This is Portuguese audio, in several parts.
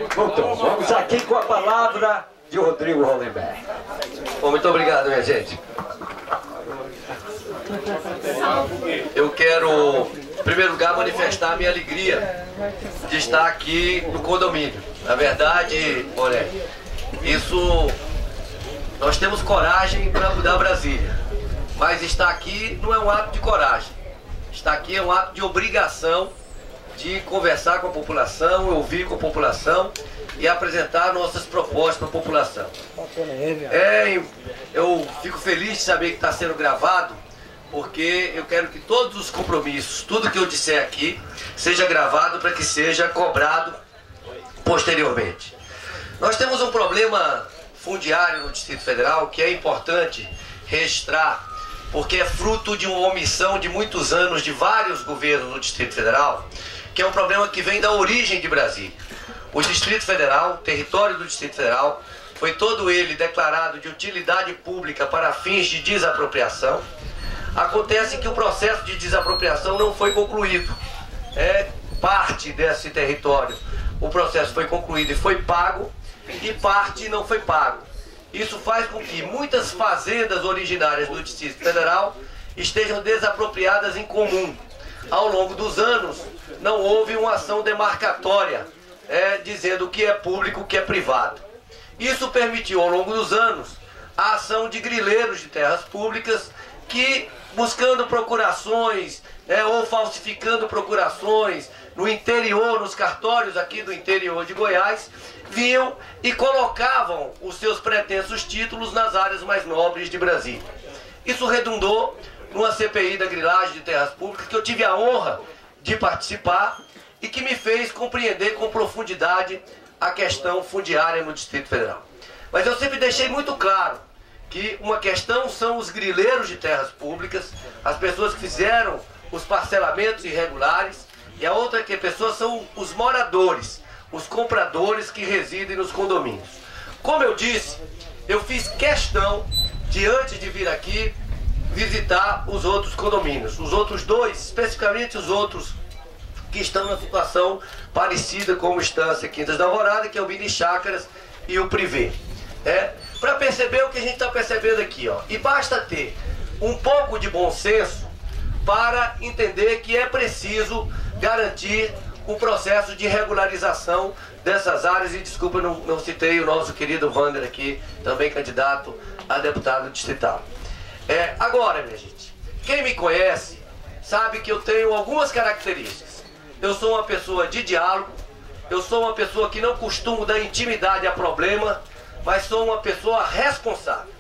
Então, vamos aqui com a palavra de Rodrigo Hollenberg. Bom, muito obrigado, minha gente. Eu quero, em primeiro lugar, manifestar a minha alegria de estar aqui no condomínio. Na verdade, olha, nós temos coragem para mudar Brasília, mas estar aqui não é um ato de coragem. Estar aqui é um ato de obrigação de conversar com a população, ouvir com a população e apresentar nossas propostas para a população. Eu fico feliz de saber que está sendo gravado, porque eu quero que todos os compromissos, tudo que eu disser aqui, seja gravado para que seja cobrado posteriormente. Nós temos um problema fundiário no Distrito Federal que é importante registrar, porque é fruto de uma omissão de muitos anos de vários governos no Distrito Federal, que é um problema que vem da origem de Brasília. O Distrito Federal, o território do Distrito Federal, foi todo ele declarado de utilidade pública para fins de desapropriação. Acontece que o processo de desapropriação não foi concluído. Parte desse território, o processo foi concluído e foi pago, e parte não foi pago. Isso faz com que muitas fazendas originárias do Distrito Federal estejam desapropriadas em comum. Ao longo dos anos, não houve uma ação demarcatória, dizendo o que é público e o que é privado. Isso permitiu, ao longo dos anos, a ação de grileiros de terras públicas que, buscando procurações, ou falsificando procurações no interior, nos cartórios aqui do interior de Goiás, vinham e colocavam os seus pretensos títulos nas áreas mais nobres de Brasília. Isso redundou numa CPI da grilagem de terras públicas que eu tive a honra de participar e que me fez compreender com profundidade a questão fundiária no Distrito Federal. Mas eu sempre deixei muito claro que uma questão são os grileiros de terras públicas, as pessoas que fizeram os parcelamentos irregulares, e a outra pessoa são os moradores, os compradores que residem nos condomínios. Como eu disse, eu fiz questão de, antes de vir aqui, visitar os outros condomínios. Os outros dois, especificamente os outros que estão na situação parecida com o Estância Quintas da Alvorada, que é o Mini Chácaras e o Privé. Para perceber o que a gente está percebendo aqui, ó. E basta ter um pouco de bom senso para entender que é preciso garantir o processo de regularização dessas áreas. E desculpa, não citei o nosso querido Wander aqui, também candidato a deputado distrital. Agora, minha gente, quem me conhece sabe que eu tenho algumas características. Eu sou uma pessoa de diálogo, eu sou uma pessoa que não costumo dar intimidade a problema, mas sou uma pessoa responsável.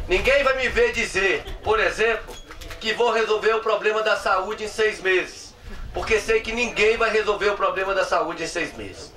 Ninguém vai me ver dizer, por exemplo, que vou resolver o problema da saúde em 6 meses, porque sei que ninguém vai resolver o problema da saúde em 6 meses.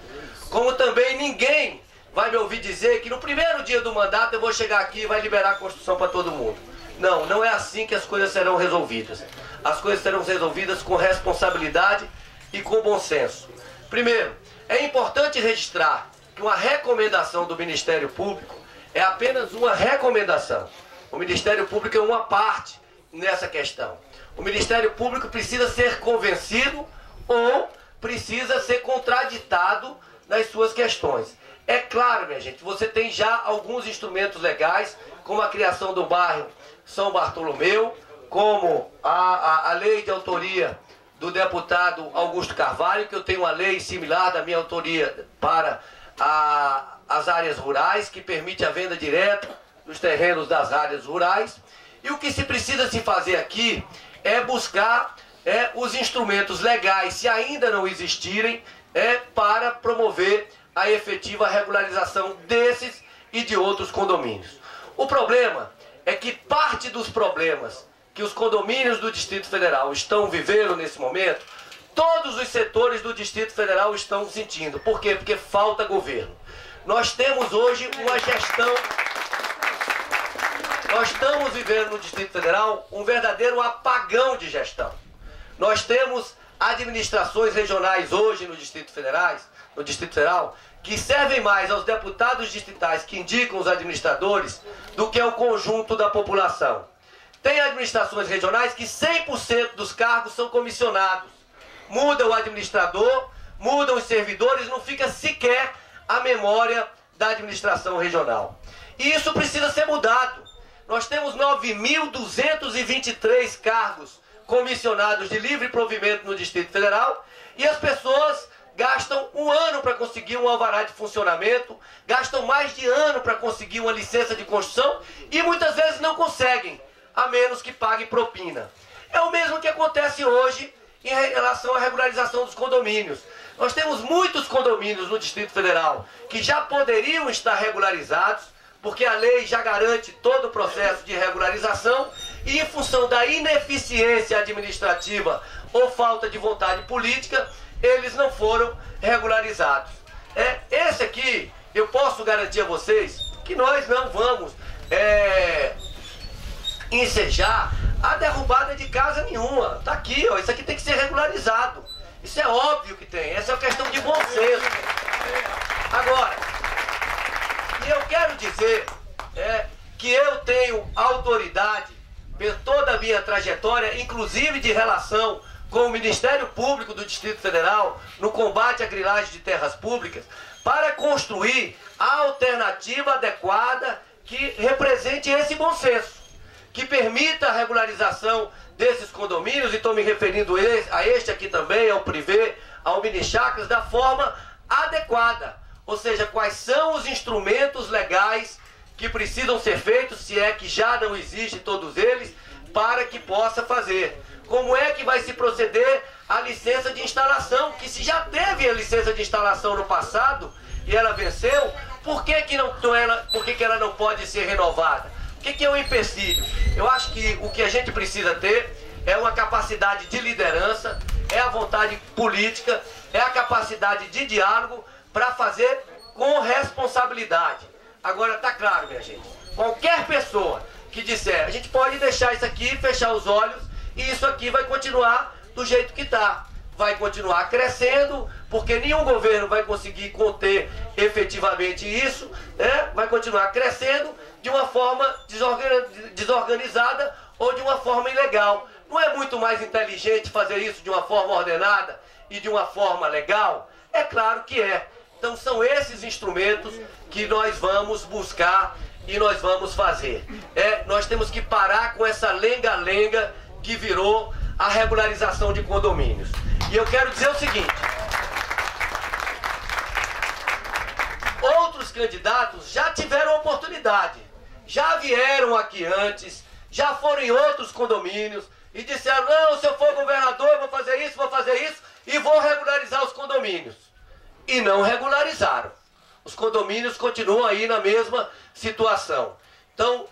Como também ninguém vai me ouvir dizer que no primeiro dia do mandato eu vou chegar aqui e vai liberar a Constituição para todo mundo. Não, não é assim que as coisas serão resolvidas. As coisas serão resolvidas com responsabilidade e com bom senso. Primeiro, é importante registrar que uma recomendação do Ministério Público é apenas uma recomendação. O Ministério Público é uma parte nessa questão. O Ministério Público precisa ser convencido ou precisa ser contraditado nas suas questões. É claro, minha gente, você tem já alguns instrumentos legais, como a criação do bairro São Bartolomeu, como a lei de autoria do deputado Augusto Carvalho, que eu tenho uma lei similar da minha autoria para as áreas rurais, que permite a venda direta dos terrenos das áreas rurais. E o que se precisa se fazer aqui é buscar os instrumentos legais, se ainda não existirem, para promover a efetiva regularização desses e de outros condomínios. O problema é que parte dos problemas que os condomínios do Distrito Federal estão vivendo nesse momento, todos os setores do Distrito Federal estão sentindo. Por quê? Porque falta governo. Nós temos hoje uma gestão... Nós estamos vivendo no Distrito Federal um verdadeiro apagão de gestão. Nós temos administrações regionais hoje no Distrito Federal, que servem mais aos deputados distritais que indicam os administradores do que ao conjunto da população. Tem administrações regionais que 100% dos cargos são comissionados. Muda o administrador, mudam os servidores, não fica sequer a memória da administração regional. E isso precisa ser mudado. Nós temos 9.223 cargos comissionados de livre provimento no Distrito Federal e as pessoas gastam um ano para conseguir um alvará de funcionamento, gastam mais de ano para conseguir uma licença de construção e muitas vezes não conseguem, a menos que pague propina. É o mesmo que acontece hoje em relação à regularização dos condomínios. Nós temos muitos condomínios no Distrito Federal que já poderiam estar regularizados, porque a lei já garante todo o processo de regularização e em função da ineficiência administrativa ou falta de vontade política, eles não foram regularizados. Esse aqui, eu posso garantir a vocês que nós não vamos ensejar a derrubada de casa nenhuma. Está aqui, ó, isso aqui tem que ser regularizado. Isso é óbvio que tem, essa é uma questão de bom senso. Agora, e eu quero dizer que eu tenho autoridade, por toda a minha trajetória, inclusive de relação com o Ministério Público do Distrito Federal, no combate à grilagem de terras públicas, para construir a alternativa adequada que represente esse bom senso, que permita a regularização desses condomínios, e estou me referindo a este aqui também, ao privê, ao mini chácaras, da forma adequada. Ou seja, quais são os instrumentos legais que precisam ser feitos, se é que já não existem todos eles, para que possa fazer. Como é que vai se proceder à licença de instalação, que se já teve a licença de instalação no passado e ela venceu, por que ela não pode ser renovada? O que é o empecilho? Eu acho que o que a gente precisa ter é uma capacidade de liderança, é a vontade política, é a capacidade de diálogo para fazer com responsabilidade. Agora, está claro, minha gente, qualquer pessoa que disser, a gente pode deixar isso aqui, fechar os olhos, e isso aqui vai continuar do jeito que está. Vai continuar crescendo, porque nenhum governo vai conseguir conter efetivamente isso, né? Vai continuar crescendo de uma forma desorganizada ou de uma forma ilegal. Não é muito mais inteligente fazer isso de uma forma ordenada e de uma forma legal? É claro que é. Então são esses instrumentos que nós vamos buscar e nós vamos fazer. Nós temos que parar com essa lenga-lenga que virou a regularização de condomínios. E eu quero dizer o seguinte: outros candidatos já tiveram oportunidade, já vieram aqui antes, já foram em outros condomínios e disseram, não, se eu for governador eu vou fazer isso e vou regularizar os condomínios. E não regularizaram. Os condomínios continuam aí na mesma situação. Então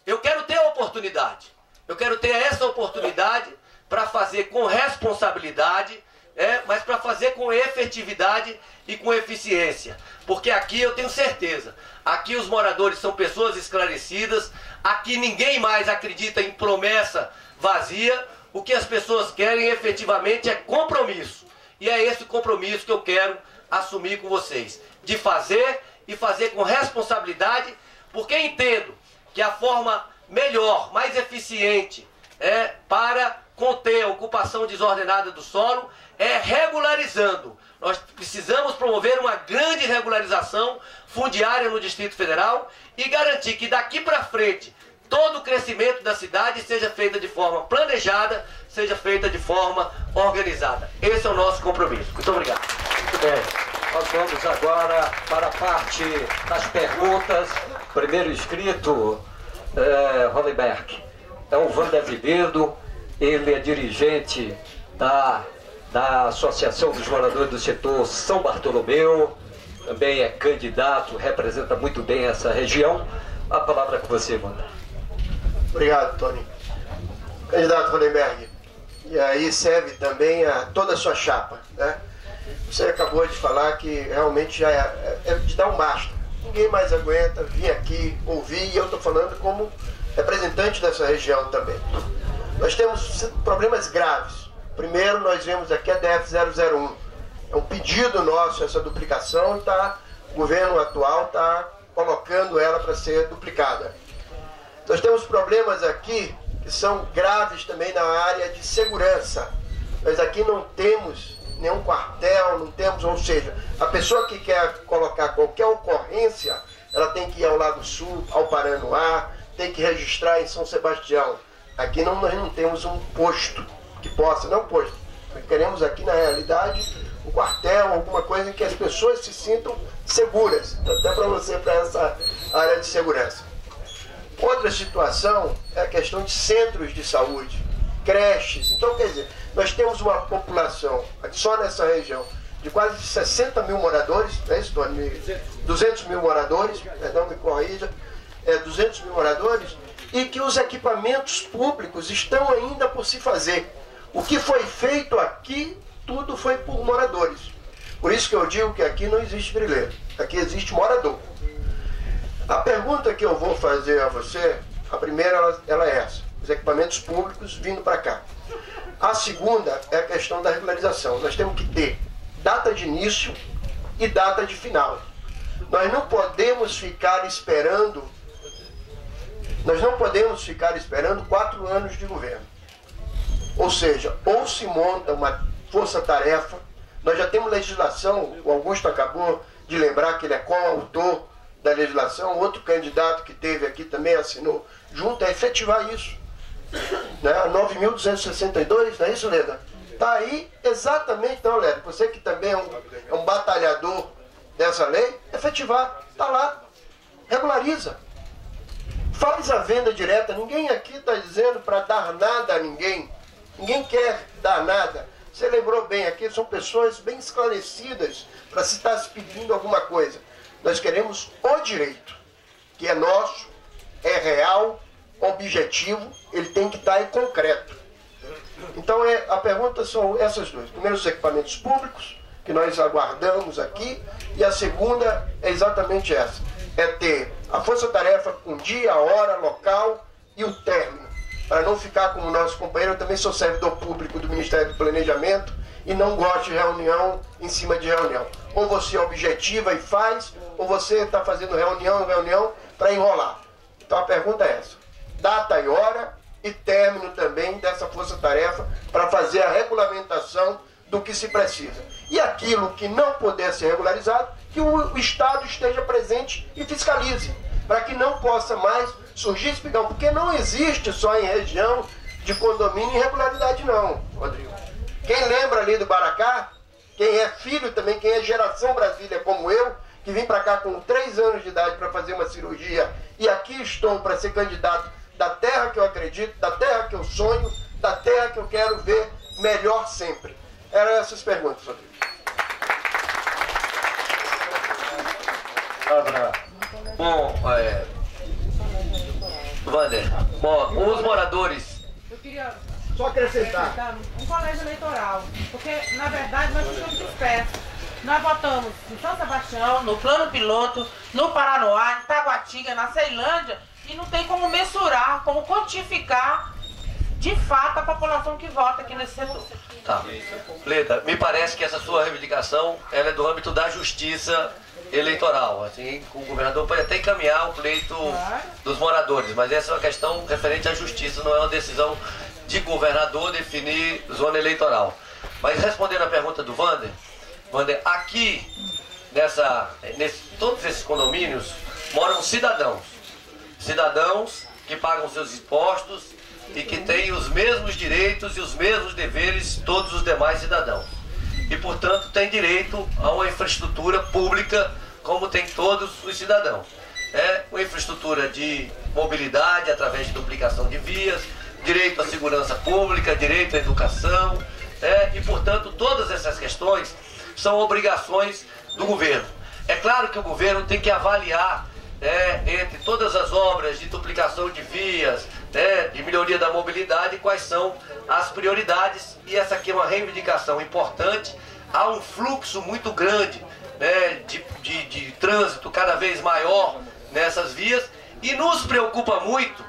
eu quero ter a oportunidade. Eu quero ter essa oportunidade para fazer com responsabilidade, mas para fazer com efetividade e com eficiência. Porque aqui eu tenho certeza, aqui os moradores são pessoas esclarecidas, aqui ninguém mais acredita em promessa vazia. O que as pessoas querem efetivamente é compromisso. E é esse compromisso que eu quero assumir com vocês, de fazer e fazer com responsabilidade, porque entendo que a forma melhor, mais eficiente para conter a ocupação desordenada do solo é regularizando. Nós precisamos promover uma grande regularização fundiária no Distrito Federal e garantir que daqui para frente todo o crescimento da cidade seja feita de forma planejada, seja feita de forma organizada. Esse é o nosso compromisso. Muito obrigado. Muito bem. Nós vamos agora para a parte das perguntas. Primeiro inscrito, Hollenberg, é o Wander Azevedo. Ele é dirigente da Associação dos Moradores do Setor São Bartolomeu, também é candidato, representa muito bem essa região. A palavra é com você, Wander. Obrigado, Tony. Candidato Hollenberg, e aí serve também a toda a sua chapa, né? Você acabou de falar que realmente já é de dar um basta. Ninguém mais aguenta vir aqui ouvir, e eu estou falando como representante dessa região também. Nós temos problemas graves. Primeiro, nós vemos aqui a DF-001. É um pedido nosso essa duplicação, o governo atual está colocando ela para ser duplicada. Nós temos problemas aqui que são graves também na área de segurança. Nós aqui não temos nenhum quartel, não temos, ou seja, a pessoa que quer colocar qualquer ocorrência, ela tem que ir ao Lago Sul, ao Paranoá, tem que registrar em São Sebastião. Aqui nós não temos um posto que possa, não posto, nós queremos aqui na realidade um quartel, alguma coisa em que as pessoas se sintam seguras, até para você, para essa área de segurança. Outra situação é a questão de centros de saúde, creches. Então, quer dizer, nós temos uma população, só nessa região, de quase 60 mil moradores, não é isso, Tony? 200 mil moradores, perdão, me corrija, 200 mil moradores, e que os equipamentos públicos estão ainda por se fazer. O que foi feito aqui, tudo foi por moradores. Por isso que eu digo que aqui não existe grileiro, aqui existe morador. A pergunta que eu vou fazer a você, a primeira ela é essa, os equipamentos públicos vindo para cá. A segunda é a questão da regularização. Nós temos que ter data de início e data de final. Nós não podemos ficar esperando 4 anos de governo. Ou seja, ou se monta uma força-tarefa, nós já temos legislação, o Augusto acabou de lembrar que ele é coautor da legislação, outro candidato que teve aqui também assinou junto, é efetivar isso. Né? 9.262, não é isso, Leda? Está aí exatamente, então, Leda, você que também é um batalhador dessa lei, efetivar, está lá, regulariza. Faz a venda direta, ninguém aqui está dizendo para dar nada a ninguém, ninguém quer dar nada. Você lembrou bem aqui, são pessoas bem esclarecidas para se estar se pedindo alguma coisa. Nós queremos o direito, que é nosso, é real, objetivo, ele tem que estar em concreto. Então a pergunta são essas duas. Primeiro, os equipamentos públicos, que nós aguardamos aqui, e a segunda é exatamente essa, é ter a força-tarefa com dia, hora, local e o término, para não ficar como o nosso companheiro. Eu também sou servidor público do Ministério do Planejamento e não gosto de reunião em cima de reunião. Ou você objetiva e faz, ou você está fazendo reunião para enrolar. Então a pergunta é essa, data e hora e término também dessa força-tarefa para fazer a regulamentação do que se precisa. E aquilo que não puder ser regularizado, que o Estado esteja presente e fiscalize, para que não possa mais surgir espigão, porque não existe só em região de condomínio irregularidade não, Rodrigo. Quem lembra ali do Baracá, quem é filho também, quem é geração Brasília como eu, que vim para cá com 3 anos de idade para fazer uma cirurgia, e aqui estou para ser candidato da terra que eu acredito, da terra que eu sonho, da terra que eu quero ver melhor sempre. Eram essas perguntas, Rodrigo. Bom, Wander, os moradores... Eu queria só acrescentar um colégio eleitoral, porque na verdade nós estamos dispersos. Nós votamos em São Sebastião, no Plano Piloto, no Paranoá, em Taguatinga, na Ceilândia, e não tem como mensurar, como quantificar de fato a população que vota aqui nesse setor. Tá. Leda, me parece que essa sua reivindicação ela é do âmbito da justiça eleitoral. Assim, o governador pode até encaminhar o pleito dos moradores, mas essa é uma questão referente à justiça, não é uma decisão de governador definir zona eleitoral. Mas respondendo a pergunta do Wander, aqui, todos esses condomínios, moram cidadãos que pagam seus impostos e que têm os mesmos direitos e os mesmos deveres todos os demais cidadãos. E, portanto, têm direito a uma infraestrutura pública como tem todos os cidadãos. Uma infraestrutura de mobilidade através de duplicação de vias, direito à segurança pública, direito à educação, e, portanto, todas essas questões são obrigações do governo. É claro que o governo tem que avaliar entre todas as obras de duplicação de vias, de melhoria da mobilidade, quais são as prioridades, e essa aqui é uma reivindicação importante. Há um fluxo muito grande de trânsito cada vez maior nessas vias, e nos preocupa muito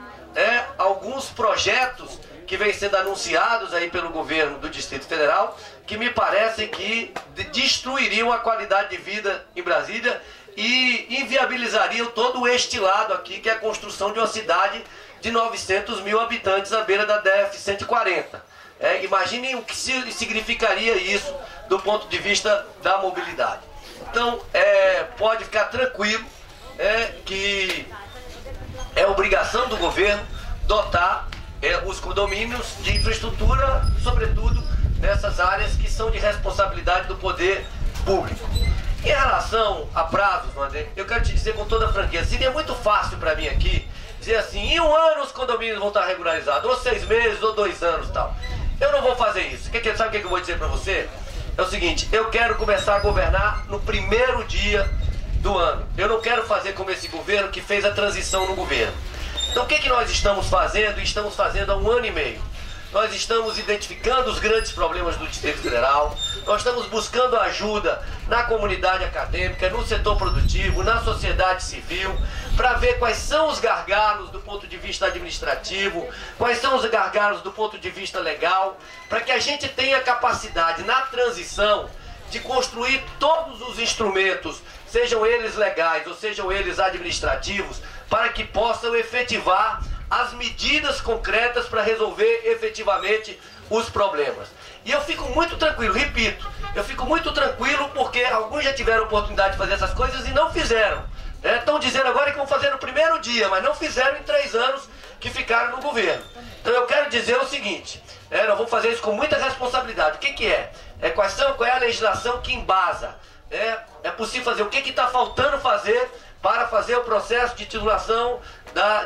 alguns projetos que vêm sendo anunciados aí pelo governo do Distrito Federal, que me parecem que destruiriam a qualidade de vida em Brasília e inviabilizariam todo este lado aqui, que é a construção de uma cidade de 900 mil habitantes à beira da DF-140. Imaginem o que significaria isso do ponto de vista da mobilidade. Então, pode ficar tranquilo que é obrigação do governo dotar os condomínios de infraestrutura, sobretudo nessas áreas que são de responsabilidade do poder público. Em relação a prazos, André, eu quero te dizer com toda franqueza, seria muito fácil para mim aqui dizer assim, em 1 ano os condomínios vão estar regularizados, ou 6 meses, ou 2 anos e tal. Eu não vou fazer isso. Sabe o que eu vou dizer para você? É o seguinte, eu quero começar a governar no primeiro dia do ano. Eu não quero fazer como esse governo que fez a transição no governo. Então o que nós estamos fazendo? Estamos fazendo há 1 ano e meio. Nós estamos identificando os grandes problemas do Distrito Federal, nós estamos buscando ajuda na comunidade acadêmica, no setor produtivo, na sociedade civil, para ver quais são os gargalos do ponto de vista administrativo, quais são os gargalos do ponto de vista legal, para que a gente tenha capacidade na transição de construir todos os instrumentos, sejam eles legais ou sejam eles administrativos, para que possam efetivar as medidas concretas para resolver efetivamente os problemas. E eu fico muito tranquilo, repito, eu fico muito tranquilo porque alguns já tiveram oportunidade de fazer essas coisas e não fizeram. Estão dizendo agora que vão fazer no primeiro dia, mas não fizeram em 3 anos que ficaram no governo. Então eu quero dizer o seguinte, nós vamos fazer isso com muita responsabilidade. O que é? Qual é a legislação que embasa? É possível fazer, o que está faltando fazer para fazer o processo de titulação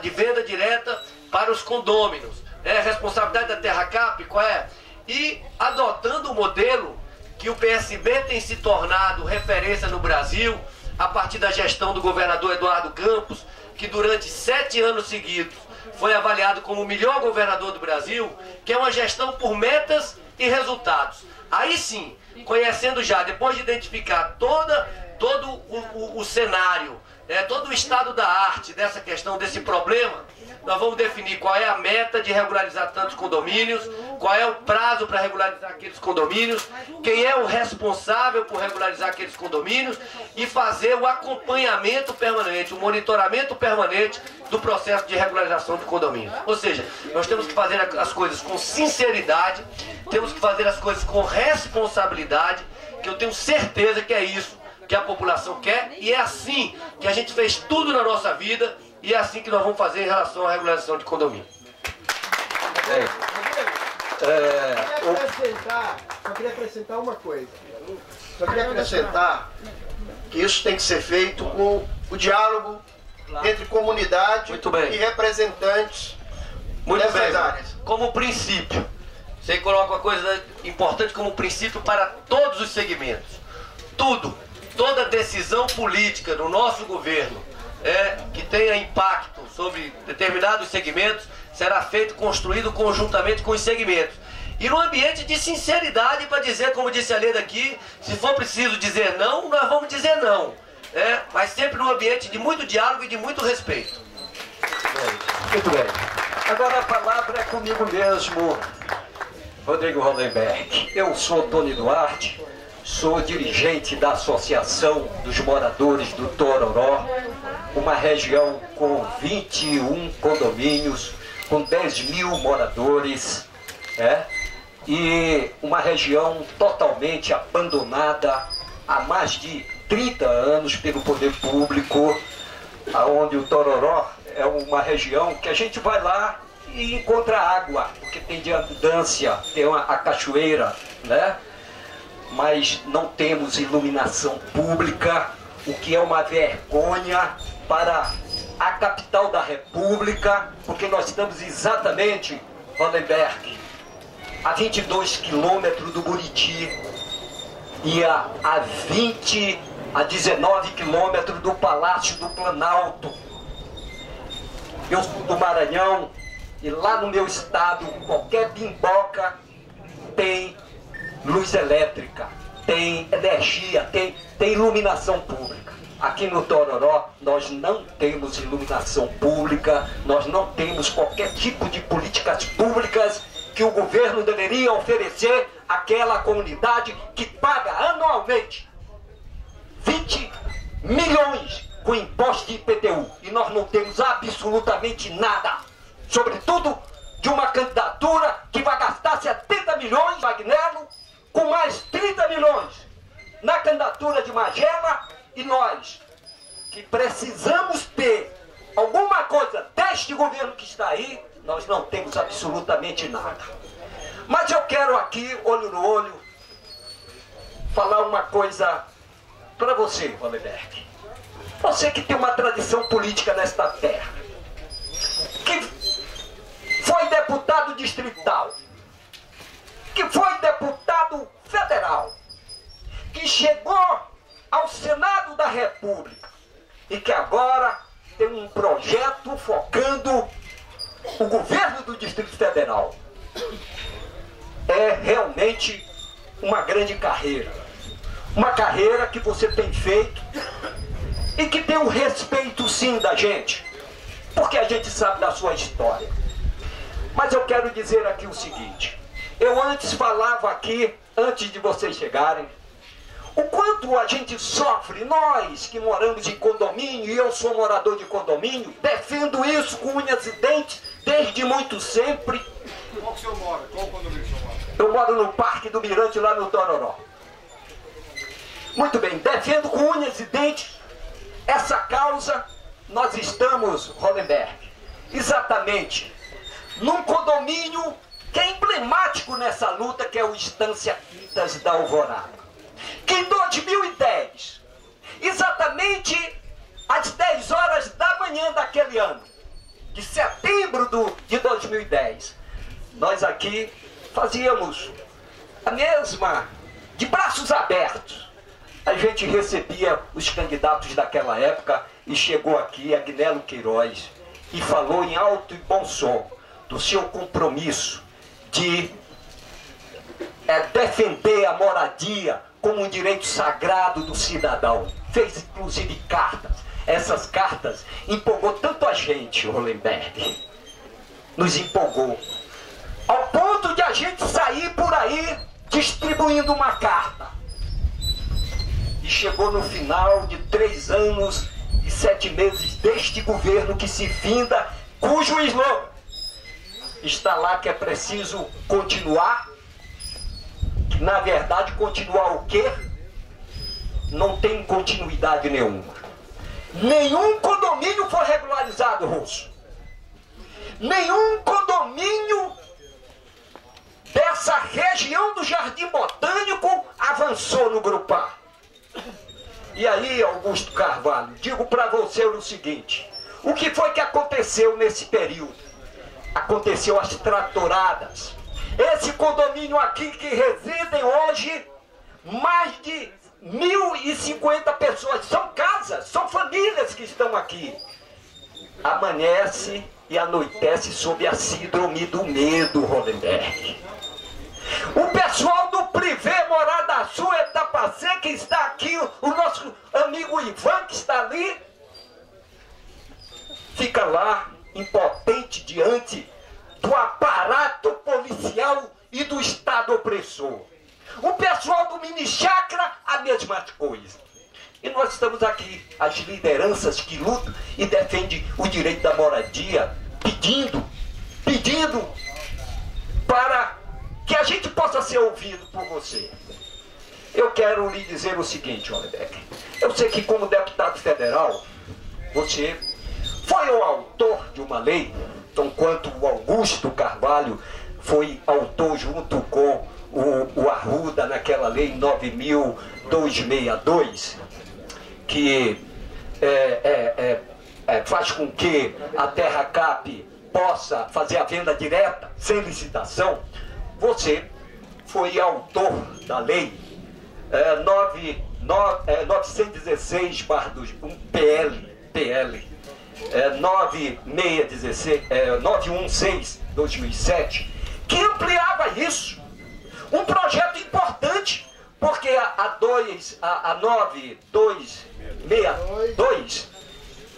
de venda direta para os condôminos. A responsabilidade da Terracap, qual é? E adotando o modelo que o PSB tem se tornado referência no Brasil, a partir da gestão do governador Eduardo Campos, que durante 7 anos seguidos foi avaliado como o melhor governador do Brasil, que é uma gestão por metas e resultados. Aí sim, conhecendo já, depois de identificar todo o cenário, todo o estado da arte dessa questão, desse problema, nós vamos definir qual é a meta de regularizar tantos condomínios, qual é o prazo para regularizar aqueles condomínios, quem é o responsável por regularizar aqueles condomínios e fazer o acompanhamento permanente, o monitoramento permanente do processo de regularização de condomínios. Ou seja, nós temos que fazer as coisas com sinceridade, temos que fazer as coisas com responsabilidade, que eu tenho certeza que é isso que a população quer, e é assim que a gente fez tudo na nossa vida, e é assim que nós vamos fazer em relação à regularização de condomínio. Só queria acrescentar uma coisa. Só queria acrescentar que isso tem que ser feito com o diálogo entre comunidade e representantes dessas áreas. Como princípio, você coloca uma coisa importante como princípio para todos os segmentos. Toda decisão política no nosso governo que tenha impacto sobre determinados segmentos será construído conjuntamente com os segmentos. E no ambiente de sinceridade para dizer, como disse a Leda aqui, se for preciso dizer não, nós vamos dizer não. Mas sempre num ambiente de muito diálogo e de muito respeito. Muito bem. Agora a palavra é comigo mesmo, Rodrigo Hollenberg. Eu sou Tony Duarte. Sou dirigente da Associação dos Moradores do Tororó, uma região com 21 condomínios, com 10.000 moradores, e uma região totalmente abandonada há mais de 30 anos pelo poder público, onde o Tororó é uma região que a gente vai lá e encontra água, porque tem de abundância, tem a cachoeira, mas não temos iluminação pública, o que é uma vergonha para a capital da República, porque nós estamos exatamente, Hollenberg, a 22 quilômetros do Buriti e a 19 quilômetros do Palácio do Planalto. Eu sou do Maranhão e lá no meu estado, qualquer bimboca tem luz elétrica, tem energia, tem iluminação pública. Aqui no Tororó nós não temos iluminação pública, nós não temos qualquer tipo de políticas públicas que o governo deveria oferecer àquela comunidade que paga anualmente 20 milhões com imposto de IPTU. E nós não temos absolutamente nada, sobretudo de uma candidatura que vai gastar 70 milhões, Magnello, com mais 30 milhões na candidatura de Magela, e nós, que precisamos ter alguma coisa deste governo que está aí, nós não temos absolutamente nada. Mas eu quero aqui, olho no olho, falar uma coisa para você, Hollenberg. Você que tem uma tradição política nesta terra, que foi deputado distrital, que foi deputado federal, que chegou ao Senado da República e que agora tem um projeto focando o governo do Distrito Federal. É realmente uma grande carreira. Uma carreira que você tem feito e que tem um respeito sim da gente, porque a gente sabe da sua história. Mas eu quero dizer aqui o seguinte: eu antes falava aqui, antes de vocês chegarem, o quanto a gente sofre, nós que moramos em condomínio, e eu sou morador de condomínio, defendo isso com unhas e dentes desde muito sempre. Qual que o senhor mora? Qual condomínio o senhor mora? Eu moro no Parque do Mirante, lá no Tororó. Muito bem, defendo com unhas e dentes essa causa. Nós estamos, Hollenberg, exatamente num condomínio que é emblemático nessa luta, que é o Estância Quintas da Alvorada, que em 2010, exatamente às 10 horas da manhã daquele ano, de setembro de 2010, nós aqui fazíamos a mesma, de braços abertos. A gente recebia os candidatos daquela época e chegou aqui Agnello Queiroz e falou em alto e bom som do seu compromisso de defender a moradia como um direito sagrado do cidadão. Fez inclusive cartas. Essas cartas empolgou tanto a gente, Hollenberg, nos empolgou, ao ponto de a gente sair por aí distribuindo uma carta. E chegou no final de 3 anos e 7 meses deste governo que se finda, cujo slogan está lá, que é preciso continuar. Que na verdade continuar o quê? Não tem continuidade nenhuma. Nenhum condomínio foi regularizado, Russo. Nenhum condomínio dessa região do Jardim Botânico avançou no Grupar. E aí, Augusto Carvalho, digo para você o seguinte: o que foi que aconteceu nesse período? Aconteceu as tratoradas. Esse condomínio aqui que residem hoje mais de 1.050 pessoas, são casas, são famílias que estão aqui. Amanhece e anoitece sob a síndrome do medo, Hollenberg. O pessoal do Privé Morada Sul, Etapacê, que está aqui, o nosso amigo Ivan, que está ali, fica lá impotente diante do aparato policial e do Estado opressor. O pessoal do Mini Chácara, a mesma coisa. E nós estamos aqui, as lideranças que lutam e defendem o direito da moradia, pedindo para que a gente possa ser ouvido por você. Eu quero lhe dizer o seguinte, Hollenberg. Eu sei que como deputado federal, você foi o autor de uma lei, tão quanto o Augusto Carvalho foi autor junto com o Arruda naquela lei 9.262, que faz com que a Terra Cap possa fazer a venda direta, sem licitação. Você foi autor da lei 916/1 PL 916/2007, que ampliava isso. Um projeto importante, porque a 9262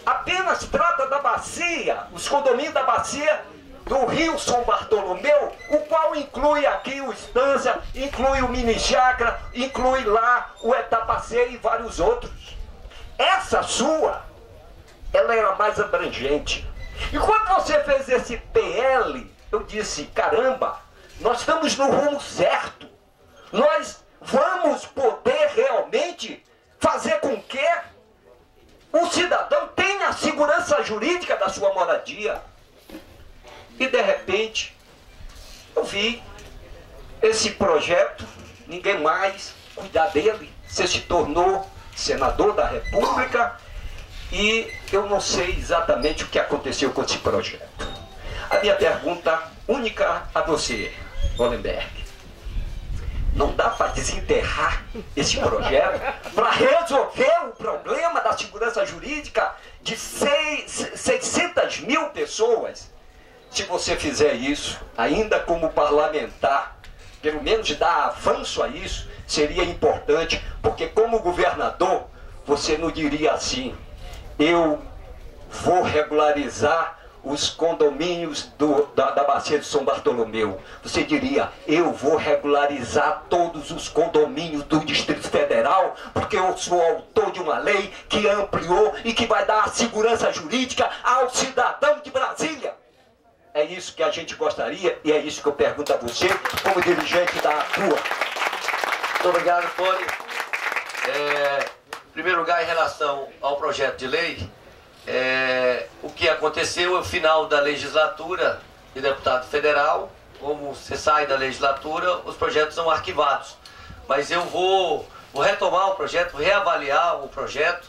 apenas trata da bacia, os condomínios da bacia do Rio São Bartolomeu, o qual inclui aqui o Estância, inclui o Mini Chácara, inclui lá o Etapacê e vários outros. Essa sua, ela era mais abrangente. E quando você fez esse PL, eu disse, caramba, Nós estamos no rumo certo. Nós vamos poder realmente fazer com que o cidadão tenha a segurança jurídica da sua moradia. E de repente, eu vi esse projeto, ninguém mais cuidar dele. Você se tornou senador da República e eu não sei exatamente o que aconteceu com esse projeto. A minha pergunta única a você, Hollenberg: não dá para desenterrar esse projeto para resolver o problema da segurança jurídica de 600 mil pessoas? Se você fizer isso, ainda como parlamentar, pelo menos dar avanço a isso, seria importante, porque como governador, você não diria assim: eu vou regularizar os condomínios da Bacia de São Bartolomeu. Você diria: eu vou regularizar todos os condomínios do Distrito Federal, porque eu sou autor de uma lei que ampliou e que vai dar a segurança jurídica ao cidadão de Brasília. É isso que a gente gostaria e é isso que eu pergunto a você, como dirigente da ACUA. Muito obrigado, Tony. Em primeiro lugar, em relação ao projeto de lei, o que aconteceu é o final da legislatura de deputado federal. Como você sai da legislatura, os projetos são arquivados. Mas eu vou retomar o projeto, vou reavaliar o projeto,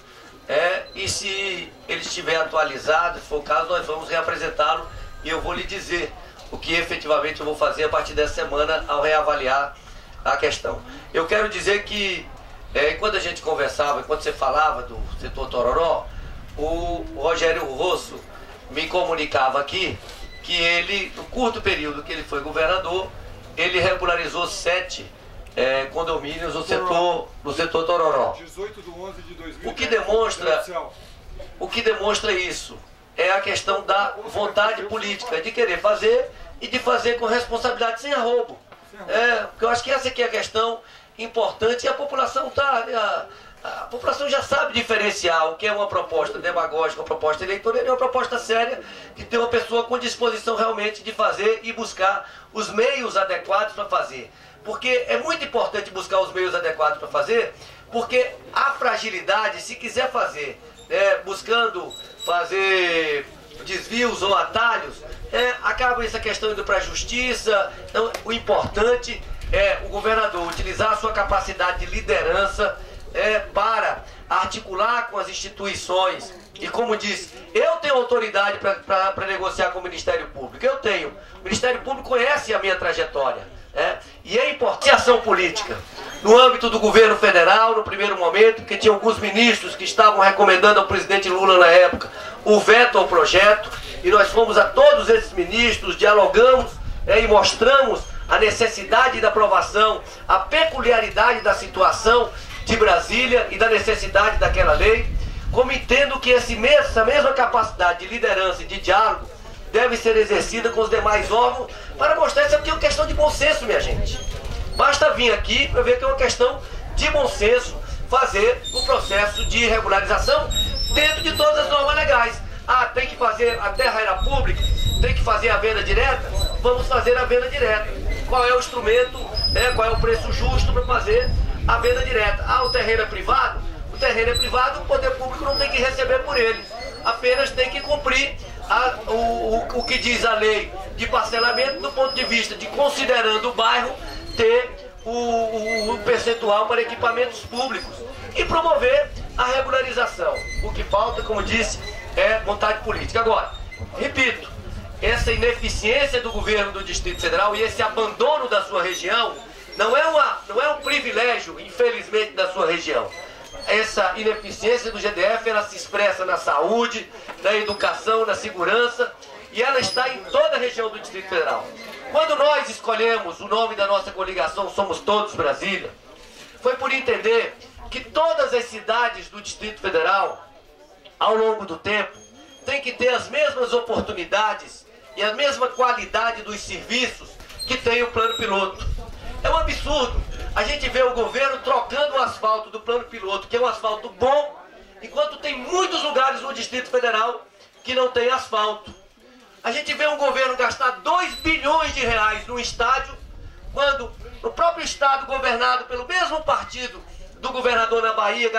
e se ele estiver atualizado, se for o caso, nós vamos reapresentá-lo e eu vou lhe dizer o que efetivamente eu vou fazer a partir dessa semana ao reavaliar a questão. Eu quero dizer que, quando a gente conversava, quando você falava do setor Tororó, o Rogério Rosso me comunicava aqui que ele, no curto período que ele foi governador, ele regularizou 7 condomínios no setor Tororó. 18 de 11 de 2010. O que demonstra isso é a questão da vontade política, de querer fazer e de fazer com responsabilidade, sem arrobo. Porque eu acho que essa aqui é a questão importante e a população a população já sabe diferenciar o que é uma proposta demagógica, uma proposta eleitoral e uma proposta séria, que tem uma pessoa com disposição realmente de fazer e buscar os meios adequados para fazer. Porque é muito importante buscar os meios adequados para fazer, porque a fragilidade, se quiser fazer, buscando fazer desvios ou atalhos, acaba essa questão indo para a justiça. Então, o importante é o governador utilizar a sua capacidade de liderança para articular com as instituições. E como disse, eu tenho autoridade para negociar com o Ministério Público. Eu tenho. O Ministério Público conhece a minha trajetória. E é importante a ação política. No âmbito do governo federal, no primeiro momento, porque tinha alguns ministros que estavam recomendando ao presidente Lula na época o veto ao projeto, e nós fomos a todos esses ministros, dialogamos e mostramos a necessidade da aprovação, a peculiaridade da situação de Brasília e da necessidade daquela lei, como entendo que essa mesma capacidade de liderança e de diálogo deve ser exercida com os demais órgãos para mostrar isso aqui é uma questão de bom senso, minha gente. Basta vir aqui para ver que é uma questão de bom senso fazer o processo de regularização dentro de todas as normas legais. Tem que fazer, a terra era pública, tem que fazer a venda direta, vamos fazer a venda direta. Qual é o instrumento, qual é o preço justo para fazer a venda direta? O terreno é privado? O terreno é privado, o poder público não tem que receber por ele, apenas tem que cumprir o que diz a lei de parcelamento do ponto de vista de, considerando o bairro, ter o percentual para equipamentos públicos e promover a regularização. O que falta, como disse, é vontade política. Agora, repito, essa ineficiência do governo do Distrito Federal e esse abandono da sua região não é um privilégio, infelizmente, da sua região. Essa ineficiência do GDF, ela se expressa na saúde, na educação, na segurança, e ela está em toda a região do Distrito Federal. Quando nós escolhemos o nome da nossa coligação Somos Todos Brasília, foi por entender que todas as cidades do Distrito Federal, ao longo do tempo, têm que ter as mesmas oportunidades e a mesma qualidade dos serviços que tem o plano piloto. É um absurdo a gente ver o governo trocando o asfalto do plano piloto, que é um asfalto bom, enquanto tem muitos lugares no Distrito Federal que não tem asfalto. A gente vê um governo gastar 2 bilhões de reais num estádio quando o próprio estado governado pelo mesmo partido do governador na Bahia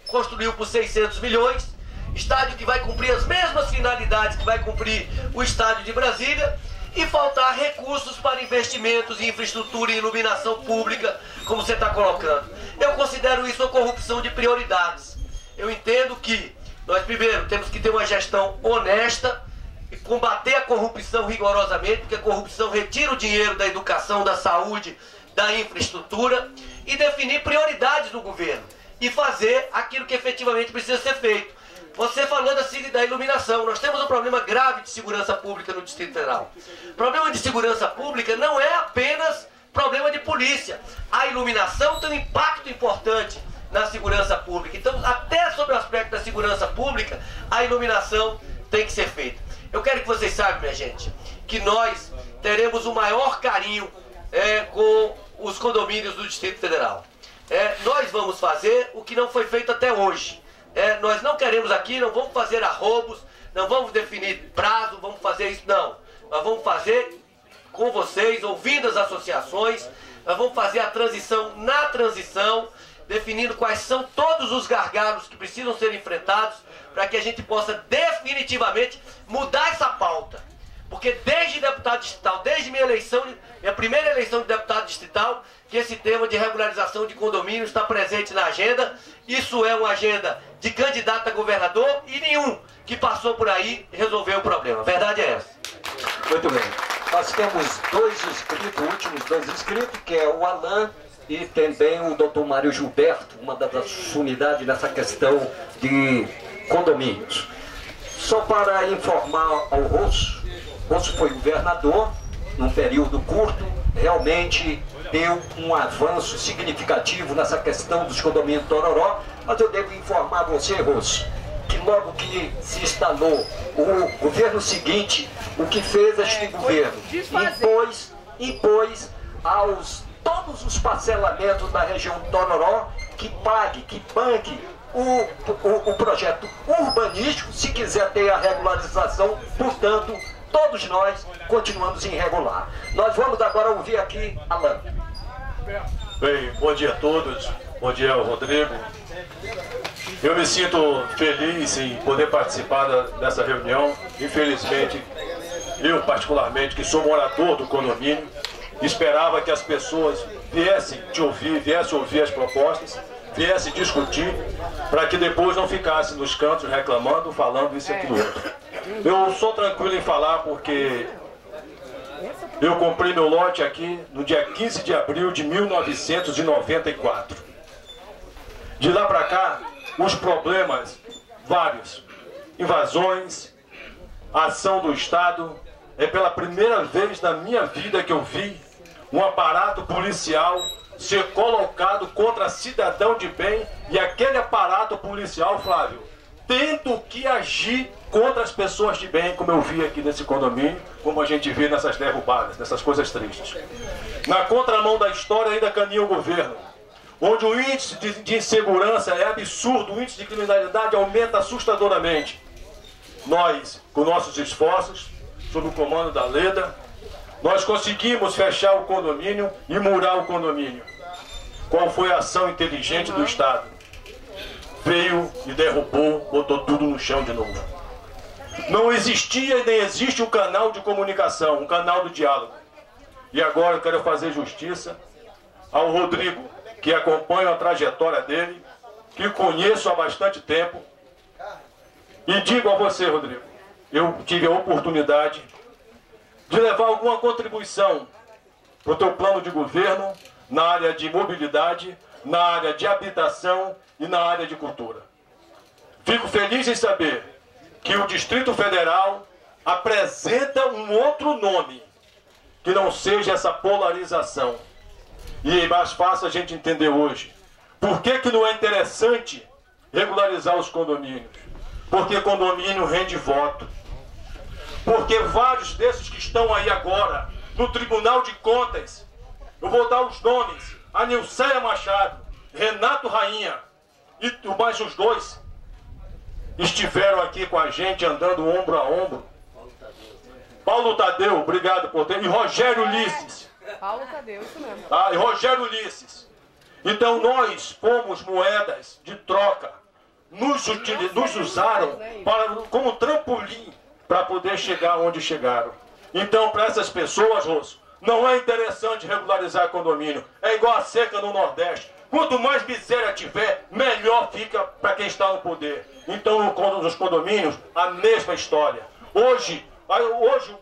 construiu por 600 milhões, estádio que vai cumprir as mesmas finalidades que vai cumprir o estádio de Brasília, e faltar recursos para investimentos em infraestrutura e iluminação pública, como você está colocando. Eu considero isso uma corrupção de prioridades. Eu entendo que nós, primeiro, temos que ter uma gestão honesta e combater a corrupção rigorosamente, porque a corrupção retira o dinheiro da educação, da saúde, da infraestrutura, e definir prioridades do governo e fazer aquilo que efetivamente precisa ser feito. Você falou da iluminação. Nós temos um problema grave de segurança pública no Distrito Federal. O problema de segurança pública não é apenas problema de polícia. A iluminação tem um impacto importante na segurança pública. Então, até sobre o aspecto da segurança pública, a iluminação tem que ser feita. Eu quero que vocês saibam, minha gente, que nós teremos o maior carinho com os condomínios do Distrito Federal. Nós vamos fazer o que não foi feito até hoje. Nós não queremos aqui, não vamos fazer arroubos, não vamos definir prazo, vamos fazer isso, não. Nós vamos fazer com vocês, ouvindo as associações, nós vamos fazer a transição na transição, definindo quais são todos os gargalos que precisam ser enfrentados para que a gente possa definitivamente mudar essa pauta. Porque desde deputado distrital, desde minha primeira eleição de deputado distrital, que esse tema de regularização de condomínios está presente na agenda. Isso é uma agenda de candidato a governador e nenhum que passou por aí resolveu o problema. A verdade é essa. Muito bem. Nós temos dois inscritos, últimos dois inscritos, que é o Alain e também o doutor Mário Gilberto, uma das unidades nessa questão de condomínios. Só para informar ao Rosso foi governador num período curto, realmente deu um avanço significativo nessa questão dos condomínios Tororó, mas eu devo informar você, Rosso, que logo que se instalou o governo seguinte, o que fez este governo impôs aos todos os parcelamentos da região Tororó que banque o projeto urbanístico, se quiser ter a regularização. Portanto, todos nós continuamos irregular. Nós vamos agora ouvir aqui Alain. Bem, bom dia a todos. Bom dia ao Rodrigo. Eu me sinto feliz em poder participar dessa reunião. Infelizmente, eu particularmente, que sou morador do condomínio, esperava que as pessoas viessem ouvir as propostas, viessem discutir, para que depois não ficassem nos cantos reclamando, falando isso e aquilo outro. Eu sou tranquilo em falar porque eu comprei meu lote aqui no dia 15 de abril de 1994. De lá para cá, os problemas vários. Invasões, ação do Estado. É pela primeira vez na minha vida que eu vi um aparato policial ser colocado contra cidadão de bem, e aquele aparato policial, Flávio, tendo que agir contra as pessoas de bem, como eu vi aqui nesse condomínio, como a gente vê nessas derrubadas, nessas coisas tristes. Na contramão da história ainda caminha o governo, onde o índice de insegurança é absurdo, o índice de criminalidade aumenta assustadoramente. Nós, com nossos esforços, sob o comando da Leda, nós conseguimos fechar o condomínio e murar o condomínio. Qual foi a ação inteligente do Estado? Veio e derrubou, botou tudo no chão de novo. Não existia e nem existe um canal de comunicação, um canal do diálogo. E agora eu quero fazer justiça ao Rodrigo, que acompanho a trajetória dele, que conheço há bastante tempo. E digo a você, Rodrigo, eu tive a oportunidade de levar alguma contribuição para o teu plano de governo na área de mobilidade, na área de habitação e na área de cultura. Fico feliz em saber que o Distrito Federal apresenta um outro nome, que não seja essa polarização. E é mais fácil a gente entender hoje. Por que que não é interessante regularizar os condomínios? Porque condomínio rende voto. Porque vários desses que estão aí agora no Tribunal de Contas, eu vou dar os nomes: a Nilceia Machado, Renato Rainha, e mais os dois estiveram aqui com a gente andando ombro a ombro. Paulo Tadeu, obrigado por ter, e Rogério Ulisses, Paulo Tadeu, isso mesmo. E Rogério Ulisses. Então nós fomos moedas de troca. Nos usaram como trampolim para poder chegar onde chegaram. Então, para essas pessoas, Rosso, não é interessante regularizar condomínio. É igual a seca no Nordeste. Quanto mais miséria tiver, melhor fica para quem está no poder. Então, nos condomínios, a mesma história. Hoje,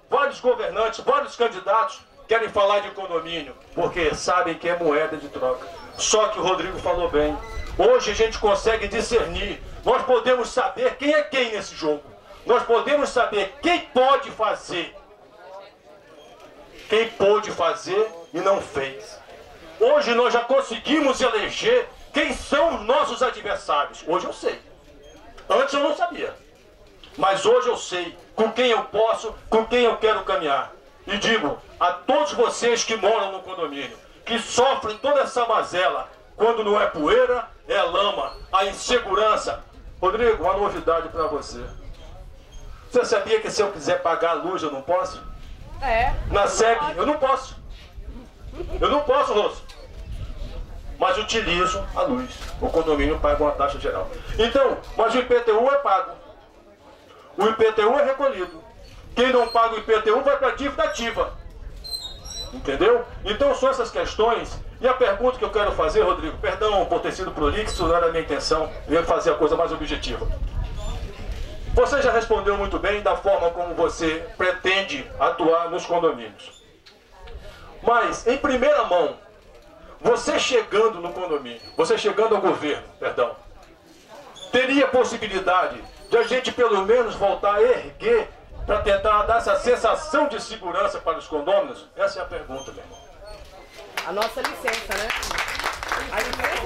vários governantes, vários candidatos querem falar de condomínio, porque sabem que é moeda de troca. Só que o Rodrigo falou bem. Hoje a gente consegue discernir. Nós podemos saber quem é quem nesse jogo. Nós podemos saber quem pode fazer. Quem pôde fazer e não fez. Hoje nós já conseguimos eleger quem são os nossos adversários. Hoje eu sei. Antes eu não sabia. Mas hoje eu sei com quem eu posso, com quem eu quero caminhar. E digo a todos vocês que moram no condomínio, que sofrem toda essa mazela, quando não é poeira, é lama, a insegurança. Rodrigo, uma novidade para você. Você sabia que se eu quiser pagar a luz eu não posso? Na SEG eu não posso. Eu não posso, Rosso. Mas utilizo a luz. O condomínio paga uma taxa geral. Então, mas o IPTU é pago. O IPTU é recolhido. Quem não paga o IPTU vai para a dívida ativa. Entendeu? Então são essas questões. E a pergunta que eu quero fazer, Rodrigo, perdão por ter sido prolixo, não era a minha intenção, eu ia fazer a coisa mais objetiva. Você já respondeu muito bem da forma como você pretende atuar nos condomínios. Mas, em primeira mão, você chegando no condomínio, você chegando ao governo, perdão, teria possibilidade de a gente pelo menos voltar a erguer para tentar dar essa sensação de segurança para os condôminos? Essa é a pergunta, meu irmão. A nossa licença, né? A licença,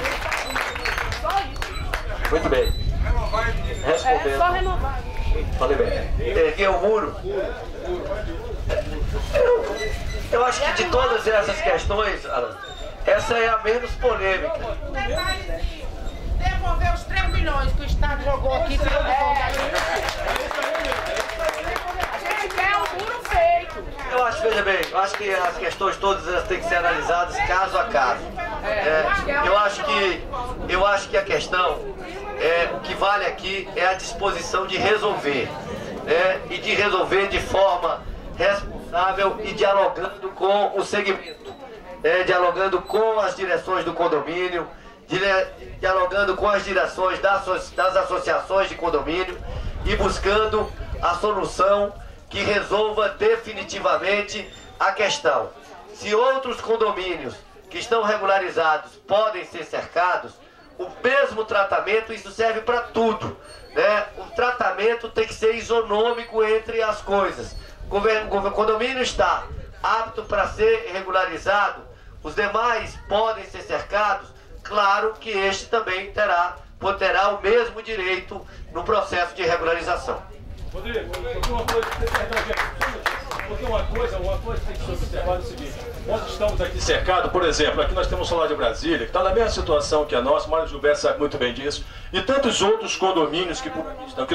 só isso. Muito bem. Respondendo. É só renovar. Falei bem. Erguer o muro. Eu acho que de todas essas questões, Alan, essa é a menos polêmica. Devolver os 3 milhões que o Estado jogou aqui. A gente quer o muro feito. Eu acho, veja bem, eu acho que as questões todas elas têm que ser analisadas caso a caso. Eu acho que a questão, o que vale aqui é a disposição de resolver. E de resolver de forma responsável e dialogando com o segmento. Dialogando com as direções do condomínio, dialogando com as direções das associações de condomínio e buscando a solução que resolva definitivamente a questão. Se outros condomínios que estão regularizados podem ser cercados, o mesmo tratamento, isso serve para tudo, né? O tratamento tem que ser isonômico entre as coisas. O condomínio está apto para ser regularizado, os demais podem ser cercados, claro que este também terá o mesmo direito no processo de regularização. Rodrigo, uma coisa que tem que ser observada é o seguinte: nós estamos aqui cercados, por exemplo, aqui nós temos o Solar de Brasília, que está na mesma situação que a nossa, o Mário Gilberto sabe muito bem disso, e tantos outros condomínios que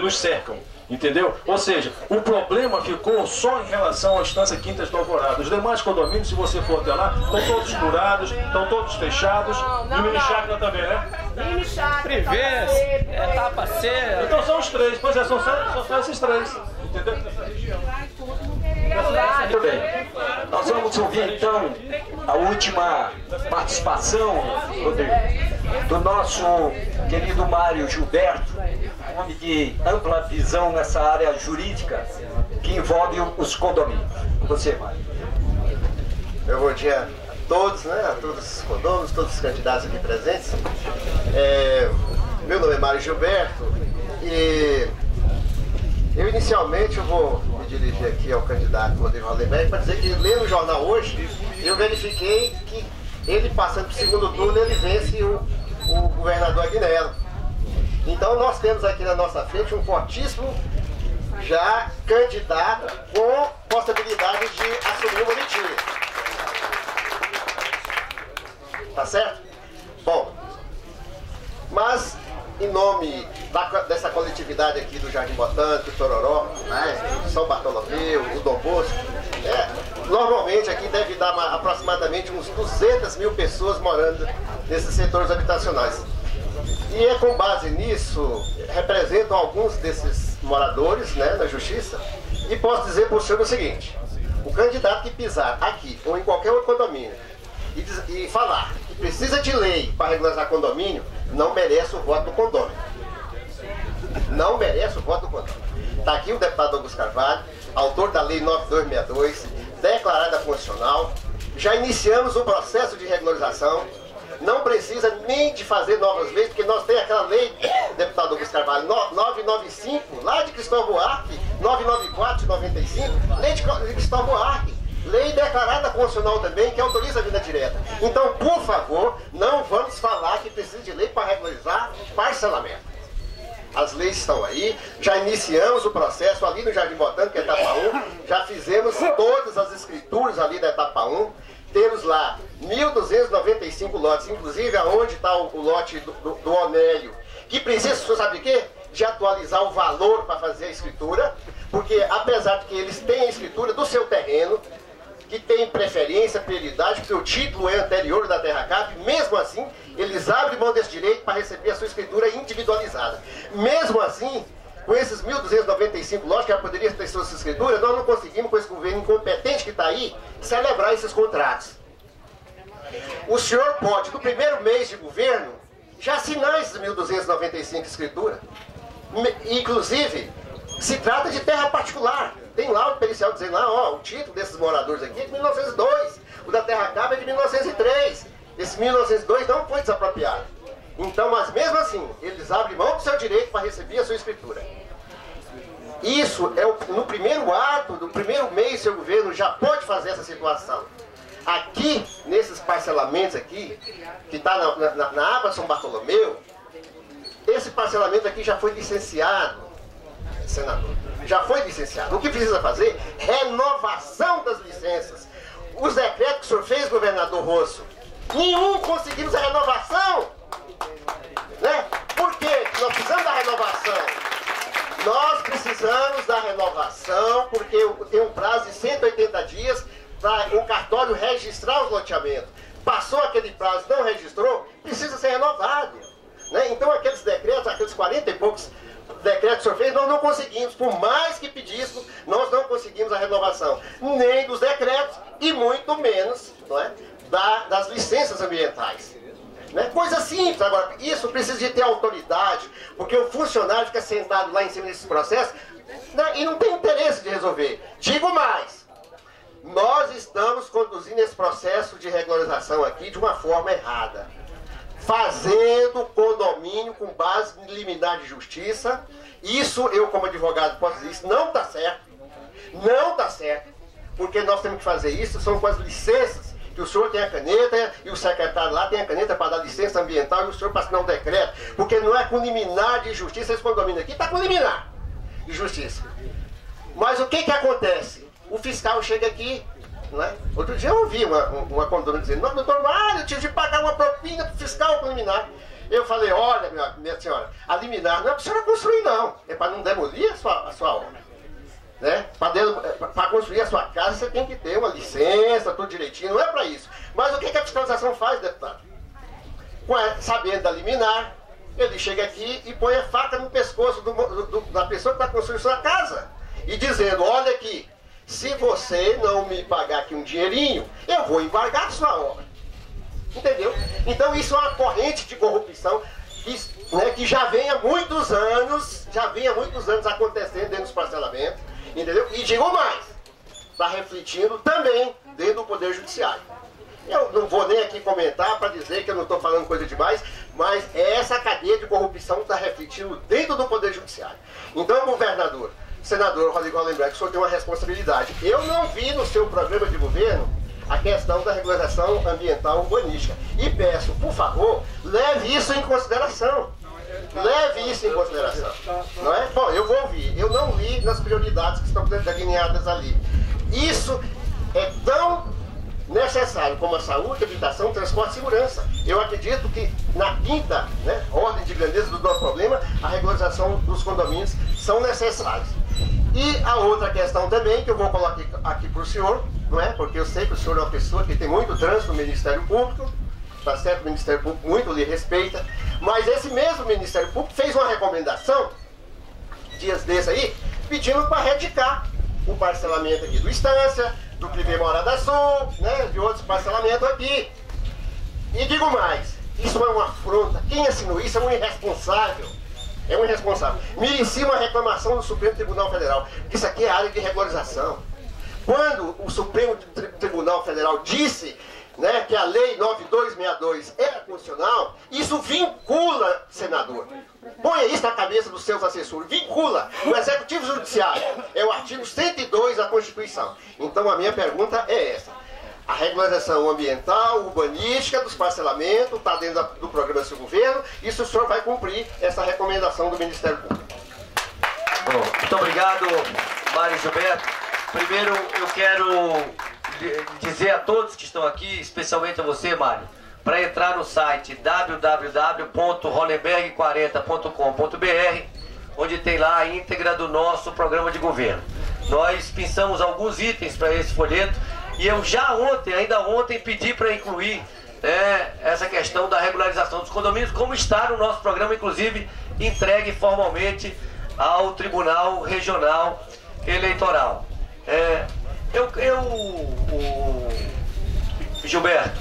nos cercam, entendeu? Ou seja, o problema ficou só em relação à Estância Quintas do Alvorada. Os demais condomínios, se você for até lá, estão todos curados, estão todos fechados, e o Mini Chácara também, né? Mini Chácara, Privês, etapa C. Então são os três, pois é, são só esses três, entendeu? Muito bem. Nós vamos ouvir então a última participação, Rodrigo, do nosso querido Mário Gilberto, homem de ampla visão nessa área jurídica que envolve os condomínios. Você, Mário. Meu bom dia a todos, né? A todos os condôminos, todos os candidatos aqui presentes. Meu nome é Mário Gilberto e inicialmente eu vou me dirigir aqui ao candidato Rodrigo Hollenberg para dizer que, lendo o jornal hoje, eu verifiquei que ele, passando para o segundo turno, ele vence o governador Aguinaldo. Então nós temos aqui na nossa frente um fortíssimo já candidato com possibilidade de assumir o Muritinha. Tá certo? Bom, mas em nome dessa coletividade aqui do Jardim Botânico, Tororó, né, São Bartolomeu, o Dom Bosco, Normalmente aqui deve dar aproximadamente uns 200 mil pessoas morando nesses setores habitacionais. E é com base nisso, representam alguns desses moradores, né, na justiça, e posso dizer para o senhor o seguinte: o candidato que pisar aqui ou em qualquer outro condomínio e falar que precisa de lei para regularizar condomínio, não merece o voto do condômino. Não merece o voto do condômino. Está aqui o deputado Augusto Carvalho, autor da Lei 9262, declarada constitucional. Já iniciamos o processo de regularização. Não precisa nem de fazer novas leis, porque nós temos aquela lei, deputado Augusto Carvalho, 995, lá de Cristóvão Buarque, 994 de 95, lei de Cristóvão Buarque, lei declarada constitucional também, que autoriza a vinda direta. Então, por favor, não vamos falar que precisa de lei para regularizar parcelamento. As leis estão aí, já iniciamos o processo ali no Jardim Botânico, que é etapa 1, já fizemos todas as escrituras ali da etapa 1, temos lá 1.295 lotes, inclusive aonde está o lote do Onélio, que precisa, você sabe de quê? De atualizar o valor para fazer a escritura, porque apesar de que eles têm a escritura do seu terreno, que tem preferência, prioridade, porque o título é anterior da Terra Cap, mesmo assim, eles abrem mão desse direito para receber a sua escritura individualizada. Mesmo assim, com esses 1.295 lotes que já poderia ter sua escritura, nós não conseguimos, com esse governo incompetente que está aí, celebrar esses contratos. O senhor pode, no primeiro mês de governo, já assinar esses 1.295 escrituras. Inclusive, se trata de terra particular. Tem lá o pericial dizendo lá, ó, o título desses moradores aqui é de 1902, o da Terra Cabo é de 1903. Esse 1902 não foi desapropriado. Então, mas mesmo assim, eles abrem mão do seu direito para receber a sua escritura. Isso é no primeiro ato, no primeiro mês, seu governo já pode fazer essa situação. Aqui, nesses parcelamentos aqui, que está na aba São Bartolomeu, esse parcelamento aqui já foi licenciado, senador. Já foi licenciado. O que precisa fazer? Renovação das licenças. Os decretos que o senhor fez, governador Rosso, nenhum conseguimos a renovação. Né? Por quê? Nós precisamos da renovação. Nós precisamos da renovação porque tem um prazo de 180 dias para o cartório registrar os loteamentos. Passou aquele prazo, não registrou, precisa ser renovado. Né? Então aqueles decretos, aqueles 40 e poucos decretos que o senhor fez, nós não conseguimos. Por mais que pedíssemos, nós não conseguimos a renovação. Nem dos decretos e muito menos, não é, das licenças ambientais. Né? Coisa simples. Agora, isso precisa de ter autoridade, porque o funcionário fica sentado lá em cima desses processos, né, e não tem interesse de resolver. Digo mais, nós estamos conduzindo esse processo de regularização aqui de uma forma errada, fazendo condomínio com base em liminar de justiça. Isso, eu como advogado posso dizer, isso não está certo. Não está certo, porque nós temos que fazer isso, são com as licenças, que o senhor tem a caneta e o secretário lá tem a caneta para dar licença ambiental e o senhor para assinar um decreto, porque não é com liminar de justiça esse condomínio aqui, está com liminar de justiça. Mas o que acontece? O fiscal chega aqui, né? Outro dia eu ouvi uma condômina dizendo, não, doutor Mário, eu tive de pagar uma propina para o fiscal com liminar. Eu falei, olha, minha senhora, a liminar não é para a senhora construir não, é para não demolir a sua obra. Né? Para construir a sua casa você tem que ter uma licença, tudo direitinho, não é para isso. Mas o que a fiscalização faz, deputado? Sabendo da liminar, ele chega aqui e põe a faca no pescoço da pessoa que está construindo sua casa e dizendo, olha aqui, se você não me pagar aqui um dinheirinho, eu vou embargar a sua obra. Entendeu? Então isso é uma corrente de corrupção que já vem há muitos anos, acontecendo dentro dos parcelamentos. Entendeu? E digo mais, está refletindo também dentro do Poder Judiciário. Eu não vou nem aqui comentar para dizer que eu não estou falando coisa demais, mas essa cadeia de corrupção está refletindo dentro do Poder Judiciário. Então, governador, senador Rodrigo Hollenberg, o senhor tem uma responsabilidade. Eu não vi no seu programa de governo a questão da regularização ambiental urbanística. E peço, por favor, leve isso em consideração. Leve isso em consideração. Não é? Bom, eu vou ouvir. Eu não li nas prioridades que estão delineadas ali. Isso é tão necessário como a saúde, habitação, transporte e segurança. Eu acredito que na quinta, né, ordem de grandeza do nosso problema, a regularização dos condomínios são necessários. E a outra questão também, que eu vou colocar aqui para o senhor, não é? Porque eu sei que o senhor é uma pessoa que tem muito trânsito no Ministério Público, tá certo? O Ministério Público muito lhe respeita, mas esse mesmo Ministério Público fez uma recomendação, dias desses aí, pedindo para retificar o parcelamento aqui do Estância, do Privé Morada Sul, né? De outros parcelamentos aqui. E digo mais, isso é uma afronta. Quem assinou isso é um irresponsável. É um irresponsável. Merecia uma reclamação do Supremo Tribunal Federal. Isso aqui é área de regularização. Quando o Supremo Tribunal Federal disse, né, que a Lei 9262 era constitucional, isso vincula, senador. Ponha isso na cabeça dos seus assessores. Vincula o Executivo Judiciário. É o artigo 102 da Constituição. Então a minha pergunta é essa. A regularização ambiental, urbanística, dos parcelamentos, está dentro do programa do seu governo. Isso o senhor vai cumprir essa recomendação do Ministério Público. Bom, muito obrigado, Mário Gilberto. Primeiro, eu quero dizer a todos que estão aqui, especialmente a você, Mário, para entrar no site www.hollenberg40.com.br, onde tem lá a íntegra do nosso programa de governo. Nós pensamos alguns itens para esse folheto e eu já ainda ontem, pedi para incluir essa questão da regularização dos condomínios, como está no nosso programa, inclusive entregue formalmente ao Tribunal Regional Eleitoral. Gilberto,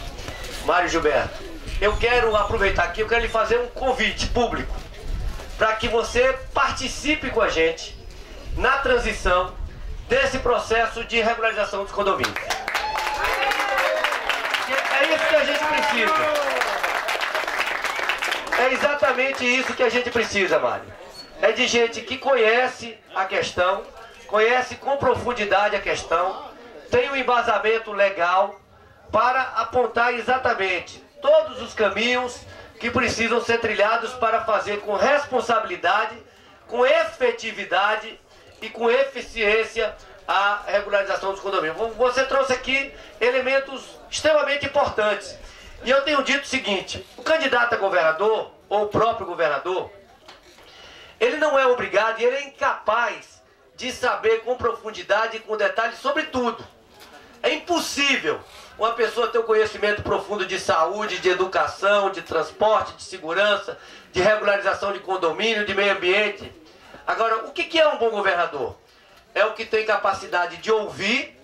Mário Gilberto, eu quero aproveitar aqui, eu quero lhe fazer um convite público para que você participe com a gente na transição desse processo de regularização dos condomínios. É isso que a gente precisa. É exatamente isso que a gente precisa, Mário. É de gente que conhece a questão, conhece com profundidade a questão, tem um embasamento legal para apontar exatamente todos os caminhos que precisam ser trilhados para fazer com responsabilidade, com efetividade e com eficiência a regularização dos condomínios. Você trouxe aqui elementos extremamente importantes. E eu tenho dito o seguinte, o candidato a governador, ou o próprio governador, ele não é obrigado e ele é incapaz de saber com profundidade e com detalhes sobre tudo. É impossível uma pessoa ter um conhecimento profundo de saúde, de educação, de transporte, de segurança, de regularização de condomínio, de meio ambiente. Agora, o que é um bom governador? É o que tem capacidade de ouvir,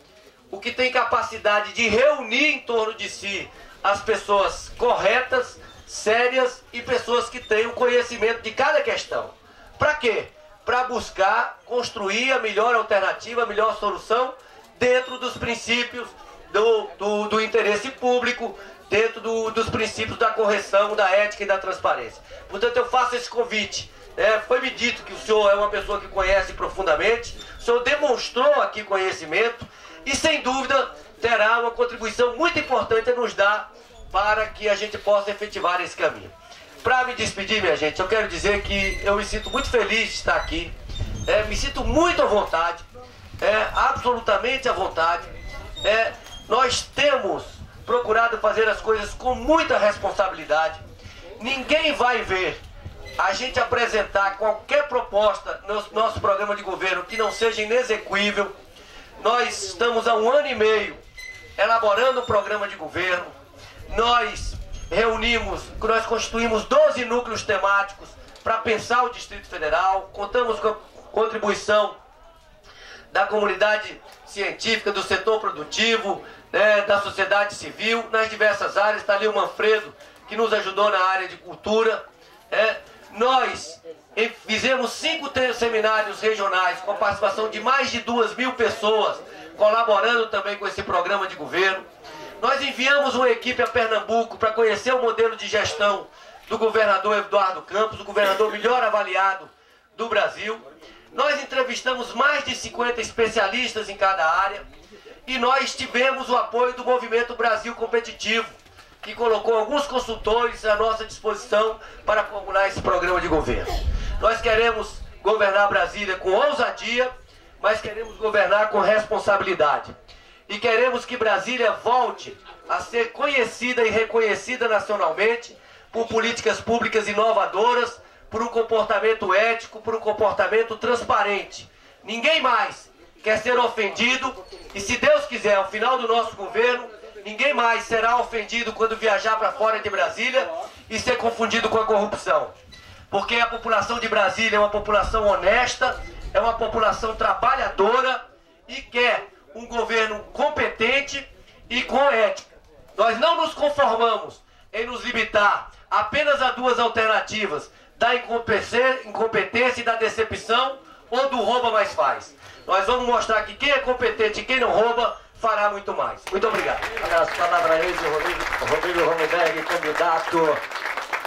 o que tem capacidade de reunir em torno de si as pessoas corretas, sérias e pessoas que têm o conhecimento de cada questão. Para quê? Para buscar construir a melhor alternativa, a melhor solução dentro dos princípios do interesse público, dentro dos princípios da correção, da ética e da transparência. Portanto, eu faço esse convite. Foi-me dito que o senhor é uma pessoa que conhece profundamente, o senhor demonstrou aqui conhecimento e, sem dúvida, terá uma contribuição muito importante a nos dar para que a gente possa efetivar esse caminho. Para me despedir, minha gente, eu quero dizer que eu me sinto muito feliz de estar aqui, me sinto muito à vontade, absolutamente à vontade. Nós temos procurado fazer as coisas com muita responsabilidade. Ninguém vai ver a gente apresentar qualquer proposta no nosso programa de governo que não seja inexequível. Nós estamos há 1 ano e meio elaborando um programa de governo. Nós constituímos 12 núcleos temáticos para pensar o Distrito Federal. Contamos com a contribuição da comunidade científica, do setor produtivo, da sociedade civil, nas diversas áreas. Está ali o Manfredo, que nos ajudou na área de cultura. Nós fizemos 5 seminários regionais com a participação de mais de 2.000 pessoas, colaborando também com esse programa de governo. Nós enviamos uma equipe a Pernambuco para conhecer o modelo de gestão do governador Eduardo Campos, o governador melhor avaliado do Brasil. Nós entrevistamos mais de 50 especialistas em cada área e nós tivemos o apoio do Movimento Brasil Competitivo, que colocou alguns consultores à nossa disposição para formular esse programa de governo. Nós queremos governar Brasília com ousadia, mas queremos governar com responsabilidade. E queremos que Brasília volte a ser conhecida e reconhecida nacionalmente por políticas públicas inovadoras, por um comportamento ético, por um comportamento transparente. Ninguém mais quer ser ofendido, e se Deus quiser, ao final do nosso governo, ninguém mais será ofendido quando viajar para fora de Brasília e ser confundido com a corrupção. Porque a população de Brasília é uma população honesta, é uma população trabalhadora e quer um governo competente e com ética. Nós não nos conformamos em nos limitar apenas a duas alternativas, da incompetência e da decepção, ou do rouba mais faz. Nós vamos mostrar que quem é competente e quem não rouba, fará muito mais. Muito obrigado. As palavras aí de Rodrigo Hollenberg, candidato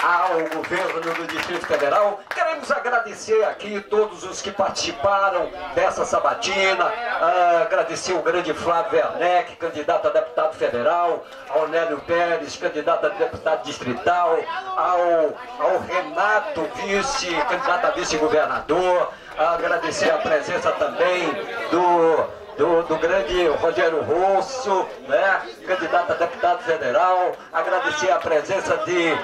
ao governo do Distrito Federal. Queremos agradecer aqui todos os que participaram dessa sabatina, agradecer o grande Flávio Werneck, candidato a deputado federal, ao Nélio Pérez, candidato a deputado distrital, ao Renato, candidato a vice-governador, agradecer a presença também do grande Rogério Rosso, né, candidato a deputado federal, agradecer a presença de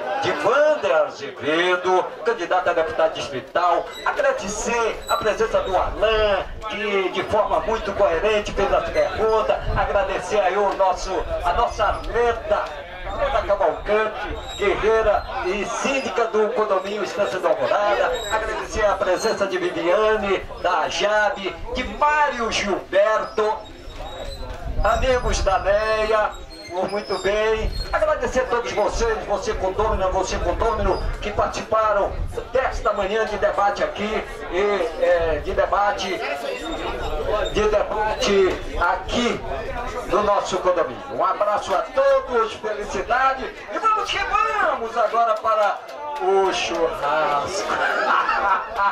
Wander Azevedo, candidato a deputado distrital, agradecer a presença do Alain, que de forma muito coerente fez as perguntas, agradecer aí a nossa atleta Cavalcante, guerreira e síndica do condomínio Estância da Alvorada, agradecer a presença de Viviane, da Jabe, de Mário Gilberto, amigos da NEA, muito bem, agradecer a todos vocês, você condômino, que participaram desta manhã de debate aqui, de debate aqui no nosso condomínio. Um abraço a todos, felicidade, e vamos que vamos agora para o churrasco.